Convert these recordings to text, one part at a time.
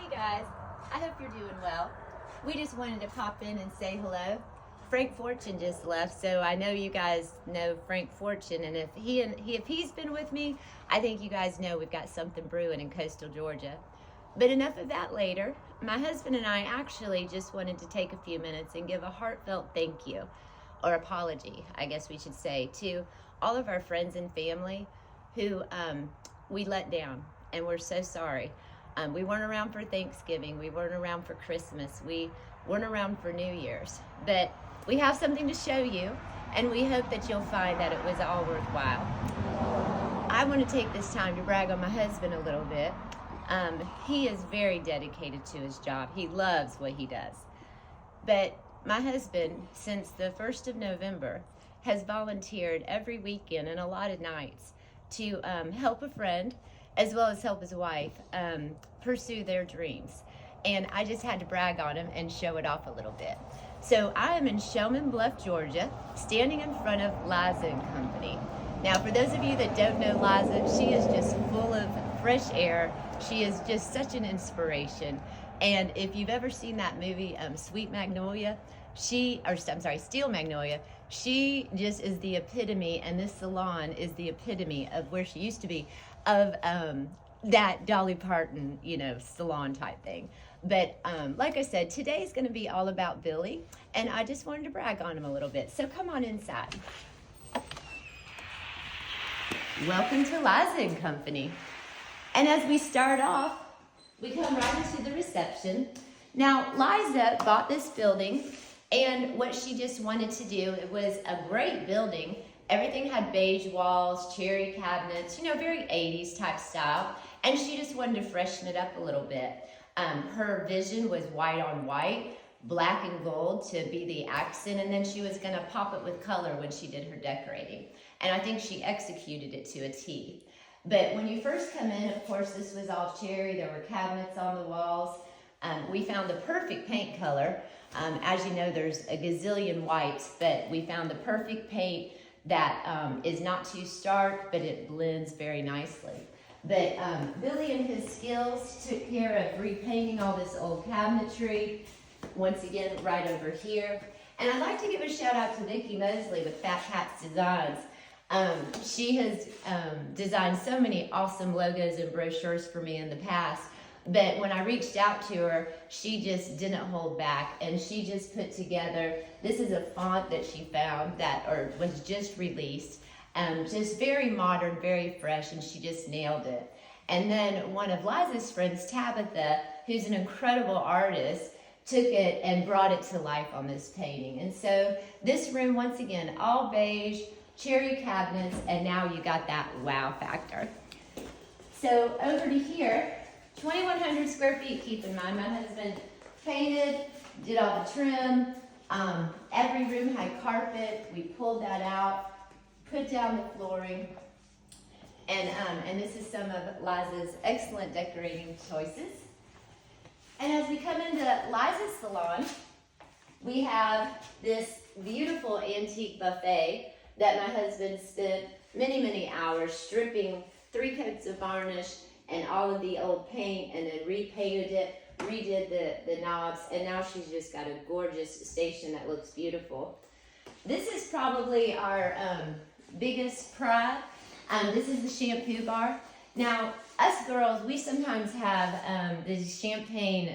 Hey guys, I hope you're doing well. We just wanted to pop in and say hello. Frank Fortune just left, so I know you guys know Frank Fortune, and if he's been with me, I think you guys know we've got something brewing in coastal Georgia. But enough of that later. My husband and I actually just wanted to take a few minutes and give a heartfelt thank you, or apology, I guess we should say, to all of our friends and family who we let down, and we're so sorry. We weren't around for Thanksgiving. We weren't around for Christmas. We weren't around for New Year's. But we have something to show you, and we hope that you'll find that it was all worthwhile. I want to take this time to brag on my husband a little bit. He is very dedicated to his job. He loves what he does. But my husband, since the 1st of November, has volunteered every weekend and a lot of nights to help a friend, as well as help his wife pursue their dreams. And I just had to brag on him and show it off a little bit. So I am in Shellman Bluff, Georgia, standing in front of Liza and Company. Now, for those of you that don't know Liza, she is just full of fresh air. She is just such an inspiration. And if you've ever seen that movie, Steel Magnolia, she just is the epitome, and this salon is the epitome of where she used to be, of that Dolly Parton, salon type thing. But like I said, today's going to be all about Billy, and I just wanted to brag on him a little bit. So come on inside. Welcome to Liza and Company. And as we start off, we come right into the reception. Now, Liza bought this building, and what she just wanted to do, it was a great building. Everything had beige walls, cherry cabinets, very 80s type style. And she just wanted to freshen it up a little bit. Her vision was white on white, black and gold to be the accent, and then she was gonna pop it with color when she did her decorating. And I think she executed it to a T. But when you first come in, of course, this was all cherry. There were cabinets on the walls. We found the perfect paint color. As you know, there's a gazillion whites, but we found the perfect paint that is not too stark, but it blends very nicely. But Billy and his skills took care of repainting all this old cabinetry, once again, right over here. And I'd like to give a shout out to Vicki Mosley with Fat Cats Designs. She has designed so many awesome logos and brochures for me in the past. But when I reached out to her, she just didn't hold back, and she just put together, this is a font that she found or was just released, just very modern, very fresh, and she just nailed it. And then one of Liza's friends, Tabitha, who's an incredible artist, took it and brought it to life on this painting. And so this room, once again, all beige, cherry cabinets, and now you got that wow factor. So over to here, 2,100 square feet, keep in mind. My husband painted, did all the trim. Every room had carpet. We pulled that out, put down the flooring. And this is some of Liza's excellent decorating choices. And as we come into Liza's salon, we have this beautiful antique buffet that my husband spent many, many hours stripping 3 coats of varnish and all of the old paint, and then repainted it, redid the knobs, and now she's just got a gorgeous station that looks beautiful. This is probably our biggest pride. This is the shampoo bar. Now, us girls, we sometimes have these champagne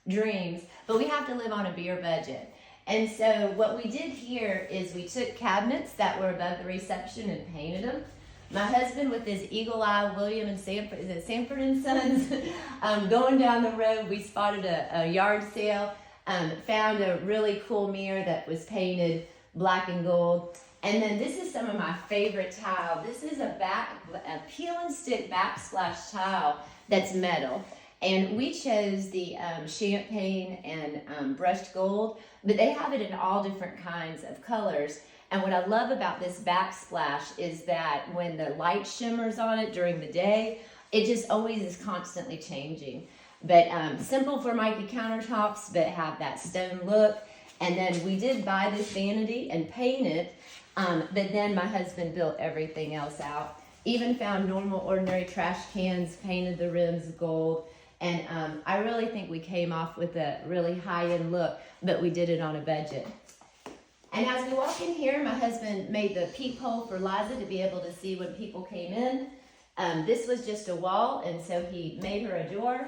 dreams, but we have to live on a beer budget. And so what we did here is we took cabinets that were above the reception and painted them. My husband, with his eagle eye, William and Sanford, is it Sanford and Sons? Going down the road, we spotted a yard sale, found a really cool mirror that was painted black and gold. And then this is some of my favorite tile. This is a peel and stick backsplash tile that's metal. And we chose the champagne and brushed gold, but they have it in all different kinds of colors. And what I love about this backsplash is that when the light shimmers on it during the day, it just always is constantly changing. But simple for Mikey countertops, but have that stone look. And then we did buy this vanity and paint it, but then my husband built everything else out. Even found normal, ordinary trash cans, painted the rims gold, And I really think we came off with a really high-end look, but we did it on a budget. And as we walk in here, my husband made the peephole for Liza to be able to see when people came in. This was just a wall, and so he made her a door.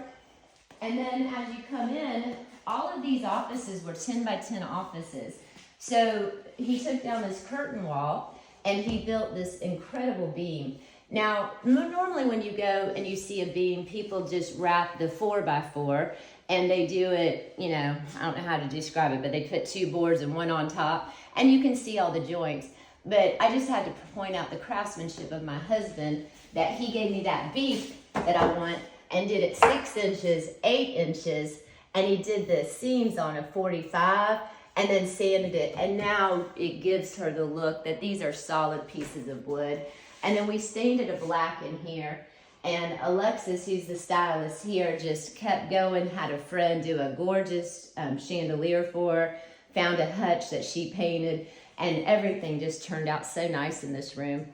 And then as you come in, all of these offices were 10 by 10 offices. So he took down this curtain wall, and he built this incredible beam. Now, normally when you go and you see a beam, people just wrap the 4x4 and they do it, you know, I don't know how to describe it, but they put 2 boards and 1 on top and you can see all the joints. But I just had to point out the craftsmanship of my husband, that he gave me that beam that I want and did it 6 inches, 8 inches, and he did the seams on a 45 and then sanded it. And now it gives her the look that these are solid pieces of wood. And then we stained it a black in here. And Alexis, who's the stylist here, just kept going, had a friend do a gorgeous chandelier for her, found a hutch that she painted, and everything just turned out so nice in this room.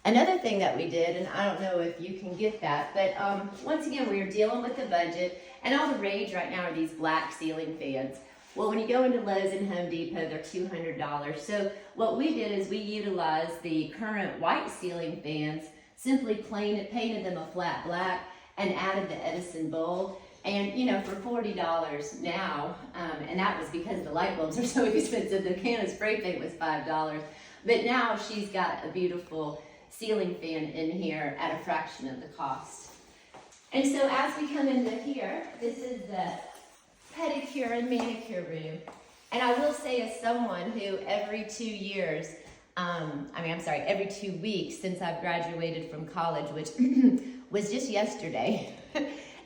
Another thing that we did, and I don't know if you can get that, but once again, we were dealing with the budget, and all the rage right now are these black ceiling fans. Well, when you go into Lowe's and Home Depot, they're $200. So what we did is we utilized the current white ceiling fans, simply painted them a flat black, and added the Edison bulb. And you know, for $40 now, and that was because the light bulbs are so expensive, the can of spray paint was $5. But now she's got a beautiful ceiling fan in here at a fraction of the cost. And so as we come into here, this is the pedicure and manicure room. And I will say, as someone who every 2 years, every 2 weeks since I've graduated from college, which was just yesterday.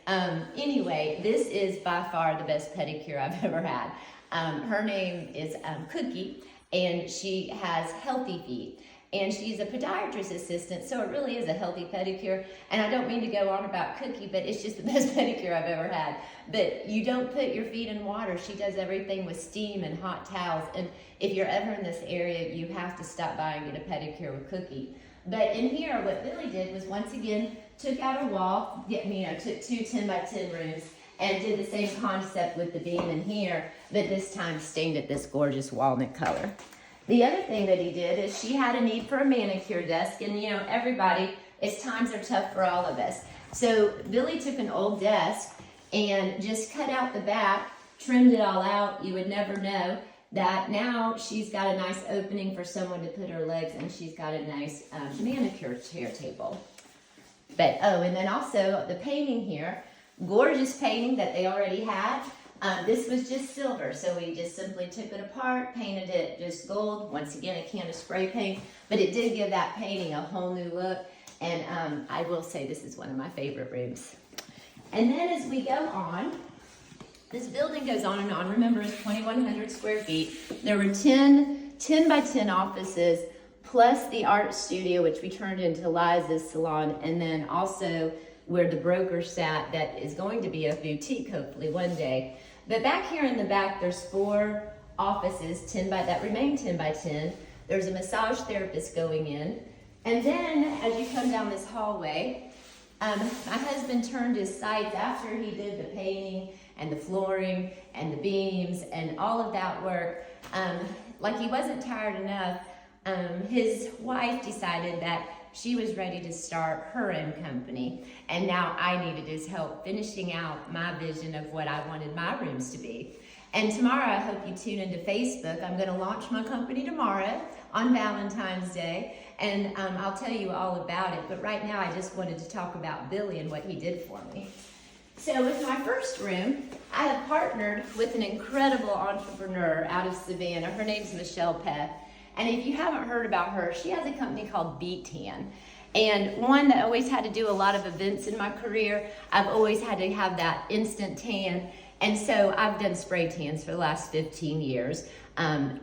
Anyway, this is by far the best pedicure I've ever had. Her name is Cookie, and she has healthy feet. And she's a podiatrist assistant, so it really is a healthy pedicure. And I don't mean to go on about Cookie, but it's just the best pedicure I've ever had. But you don't put your feet in water. She does everything with steam and hot towels. And if you're ever in this area, you have to stop by and get a pedicure with Cookie. But in here, what Billy did was, once again, took out a wall, took 2 10 by 10 rooms, and did the same concept with the beam in here, but this time stained it this gorgeous walnut color. The other thing that he did is, she had a need for a manicure desk, and you know, everybody, times are tough for all of us. So Billy took an old desk and just cut out the back, trimmed it all out. You would never know that now she's got a nice opening for someone to put her legs, and she's got a nice manicure chair table. But, and then also the painting here, gorgeous painting that they already had. This was just silver, so we just simply took it apart, painted it just gold. Once again, a can of spray paint, but it did give that painting a whole new look. And I will say this is one of my favorite rooms. And then as we go on, this building goes on and on. Remember, it's 2,100 square feet. There were 10 by 10 offices, plus the art studio, which we turned into Liza's salon, and then also where the broker sat, that is going to be a boutique, hopefully, one day. But back here in the back, there's 4 offices, that remain 10 by 10. There's a massage therapist going in. And then, as you come down this hallway, my husband turned his sights after he did the painting and the flooring and the beams and all of that work. Like he wasn't tired enough, his wife decided that she was ready to start her own company, and now I needed his help finishing out my vision of what I wanted my rooms to be. And tomorrow, I hope you tune into Facebook. I'm going to launch my company tomorrow on Valentine's Day, and I'll tell you all about it. But right now, I just wanted to talk about Billy and what he did for me. So with my first room, I have partnered with an incredible entrepreneur out of Savannah. Her name's Michelle Peth. And if you haven't heard about her, she has a company called Beat Tan. And one that always had to do a lot of events in my career, I've always had to have that instant tan. And so I've done spray tans for the last 15 years.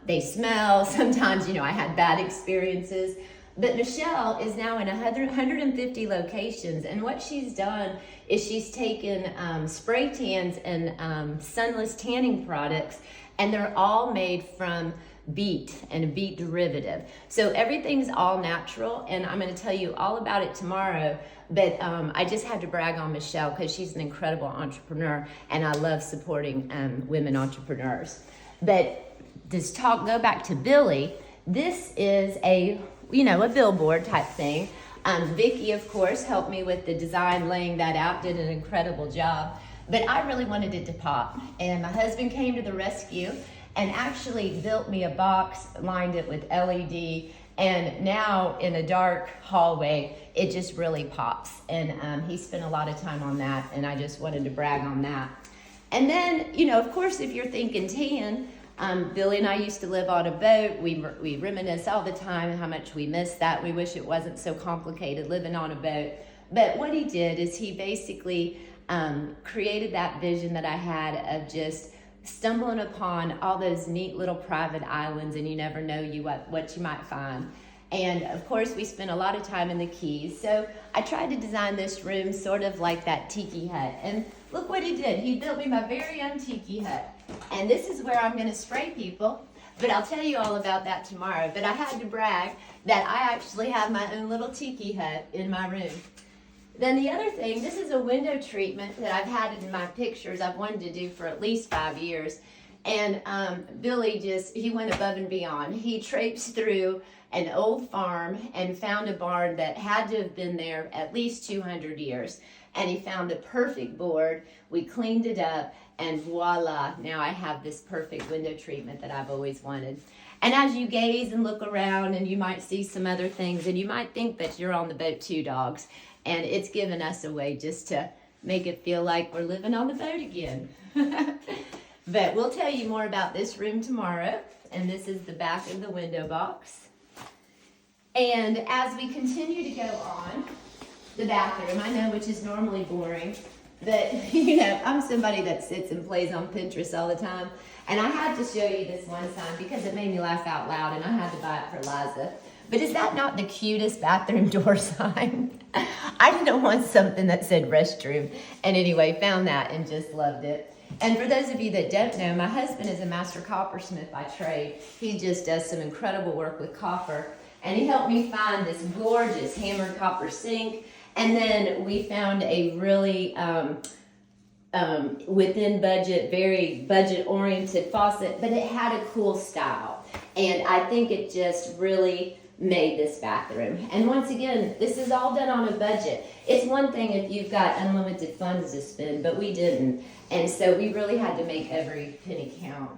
They smell. Sometimes, I had bad experiences. But Michelle is now in 150 locations. And what she's done is she's taken spray tans and sunless tanning products, and they're all made from beet and a beet derivative. So everything's all natural, and I'm going to tell you all about it tomorrow. But I just had to brag on Michelle because she's an incredible entrepreneur, and I love supporting women entrepreneurs. But go back to Billy. This is a billboard type thing. Vicki, of course, helped me with the design, laying that out, did an incredible job. But I really wanted it to pop. And my husband came to the rescue and actually built me a box, lined it with LED, and now in a dark hallway, it just really pops. And he spent a lot of time on that, and I just wanted to brag on that. And then, of course, if you're thinking tan, Billy and I used to live on a boat. We reminisce all the time how much we miss that. We wish it wasn't so complicated living on a boat. But what he did is he basically created that vision that I had of just stumbling upon all those neat little private islands, and you never know what you might find. And of course, we spent a lot of time in the Keys. So I tried to design this room sort of like that tiki hut. And look what he did. He built me my very own tiki hut. And this is where I'm going to spray people. But I'll tell you all about that tomorrow. But I had to brag that I actually have my own little tiki hut in my room. Then the other thing, this is a window treatment that I've had in my pictures I've wanted to do for at least 5 years. And Billy he went above and beyond. He traipsed through an old farm and found a barn that had to have been there at least 200 years. And he found a perfect board. We cleaned it up, and voila, now I have this perfect window treatment that I've always wanted. And as you gaze and look around, and you might see some other things, and you might think that you're on the boat too, dogs. And it's given us a way just to make it feel like we're living on the boat again. But we'll tell you more about this room tomorrow. And this is the back of the window box. And as we continue to go on, the bathroom, I know, which is normally boring, but I'm somebody that sits and plays on Pinterest all the time. And I had to show you this one sign because it made me laugh out loud, and I had to buy it for Liza. But is that not the cutest bathroom door sign? I didn't want something that said restroom. And anyway, found that and just loved it. And for those of you that don't know, my husband is a master coppersmith by trade. He just does some incredible work with copper. And he helped me find this gorgeous hammered copper sink. And then we found a really within budget, very budget-oriented faucet, but it had a cool style. And I think it just really made this bathroom. And once again, this is all done on a budget. It's one thing if you've got unlimited funds to spend, but we didn't. And so we really had to make every penny count.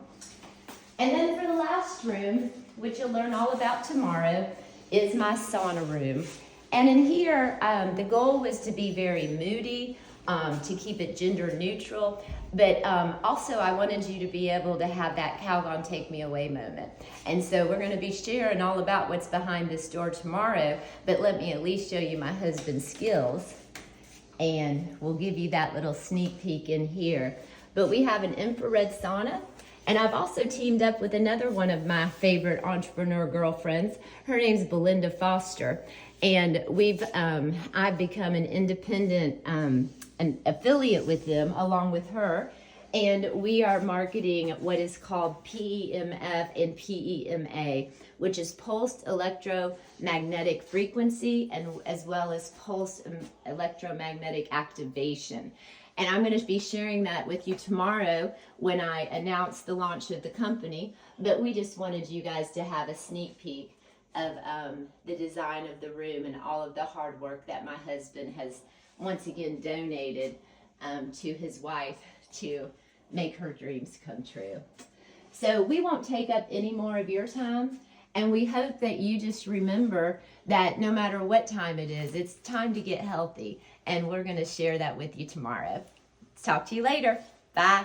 And then for the last room, which you'll learn all about tomorrow, is my sauna room. And in here, the goal was to be very moody, to keep it gender neutral, but also I wanted you to be able to have that Calgon take me away moment. And so we're going to be sharing all about what's behind this door tomorrow, but let me at least show you my husband's skills, and we'll give you that little sneak peek in here. But we have an infrared sauna, and I've also teamed up with another one of my favorite entrepreneur girlfriends. Her name's Belinda Foster, and I've become an independent an affiliate with them along with her, and we are marketing what is called PEMF and PEMA, which is pulsed electromagnetic frequency, and as well as pulsed electromagnetic activation. And I'm going to be sharing that with you tomorrow when I announce the launch of the company. But we just wanted you guys to have a sneak peek of the design of the room and all of the hard work that my husband has once again donated to his wife to make her dreams come true. So we won't take up any more of your time, and we hope that you just remember that no matter what time it is, it's time to get healthy, and we're going to share that with you tomorrow. Talk to you later. Bye.